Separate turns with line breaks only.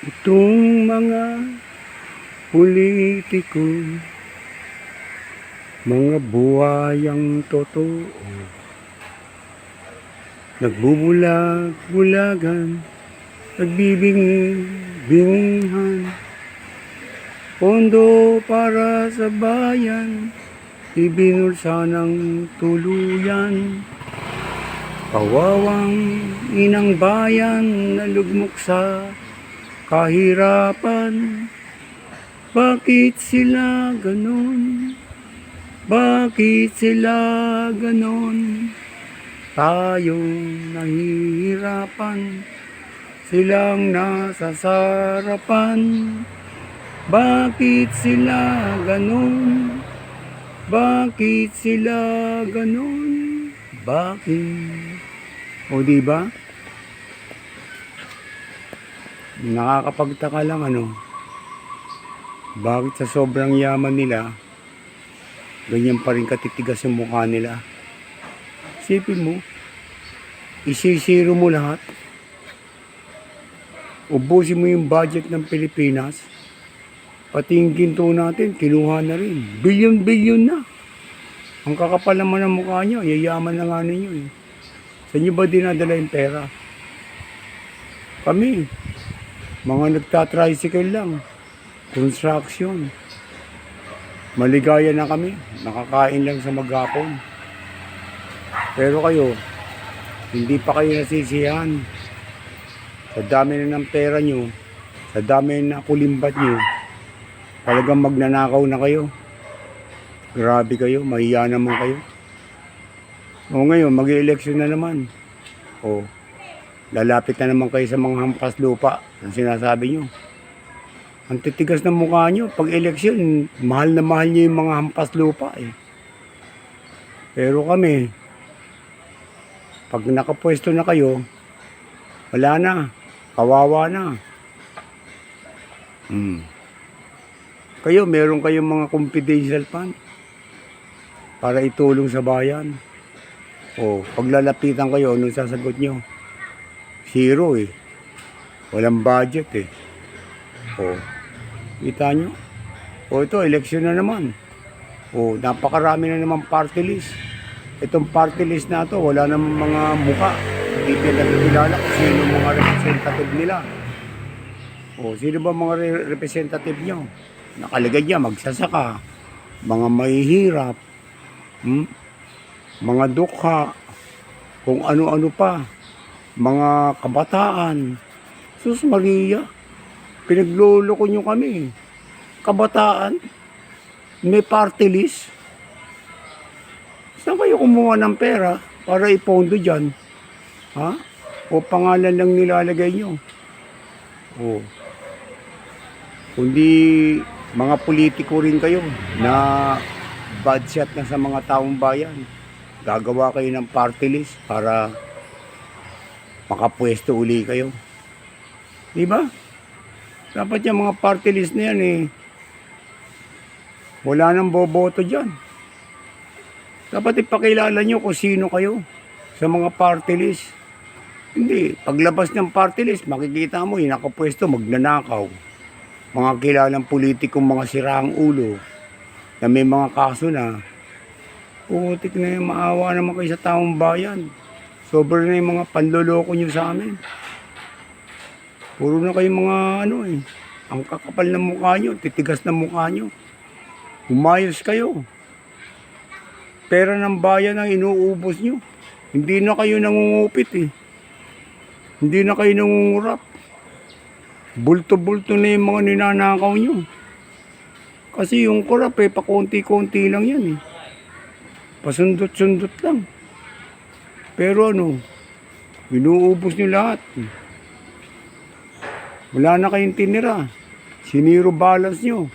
Itong mga politiko, mga buhayang totoo, nagbubulag-bulagan, nagbibingi-bingihan, pondo para sa bayan, ibinulsa ng tuluyan. Kawawang inang bayan na lugmok sa kahirapan. Bakit sila ganon? Bakit sila ganon? Tayong nahihirapan, silang nasa sarapan. Bakit sila ganon? Bakit sila ganon? Bakit? O diba? Nakakapagtaka lang bakit sa sobrang yaman nila, ganyan pa rin katitigas yung mukha nila. Isipin mo, isisiro mo lahat. Ubusin mo yung budget ng Pilipinas. Pati yung ginto natin, kinuha na rin. Bilyon-bilyon na. Ang kakapal naman ng mukha nyo, yayaman na nga ninyo eh. Sa inyo ba dinadala yung pera? Kami, mga nagtatricycle lang, construction. Maligaya na kami, nakakain lang sa maghapon. Pero kayo, hindi pa kayo nasisiyahan. Sa dami na ng pera nyo, sa dami na kulimbat nyo, talagang magnanakaw na kayo. Grabe kayo, mahiya naman kayo. O ngayon, mag-i-eleksyon na naman. O, lalapit na naman kayo sa mga hampas lupa. Ang sinasabi nyo. Ang titigas ng mukha nyo. Pag eleksyon, mahal na mahal nyo yung mga hampas lupa eh. Pero kami, pag nakapwesto na kayo, wala na. Kawawa na. Kayo, meron kayong mga confidential fund para itulong sa bayan. O, paglalapitan kayo, anong sasagot nyo? Zero eh. Walang budget eh. O, kita nyo? O, ito, eleksyon na naman. O, napakarami na naman party list. Itong party list na to, wala namang mga muka. Hindi pinagkilala kung sino mga representative nila. O, sino ba mga representative nyo? Nakalagay niya, magsasaka, mga mahihirap, mga dukha, kung ano-ano pa, mga kabataan. Sus Maria, pinagluloko nyo kami. Kabataan, may party list. Saan kayo kumuha ng pera para ipondo dyan? Ha? O pangalan lang nilalagay nyo? O, kundi mga politiko rin kayo na bad shot na sa mga taong bayan. Gagawa kayo ng party list para makapwesto uli kayo. Diba? Dapat yung mga party list na yan wala nang boboto dyan. Dapat ipakilala nyo kung sino kayo sa mga party list. Hindi, paglabas ng party list, makikita mo yung nakapwesto, magnanakaw. Mga kilalang politikong mga siraang ulo na may mga kaso na putik na yung maawa naman kayo sa taong bayan. Sobra na yung mga panloloko nyo sa amin. Puro na kayo mga ang kakapal ng mukha nyo, titigas ng mukha nyo. Umayos kayo. Pera ng bayan ang inuubos nyo. Hindi na kayo nangungupit eh. Hindi na kayo nangungurap. Bulto-bulto na yung mga ninanakaw nyo. Kasi yung kurap pakunti-kunti lang yan eh. Pasundot-sundot lang. Pero inuubos nyo lahat. Wala na kayong tinira. Siniro balance nyo.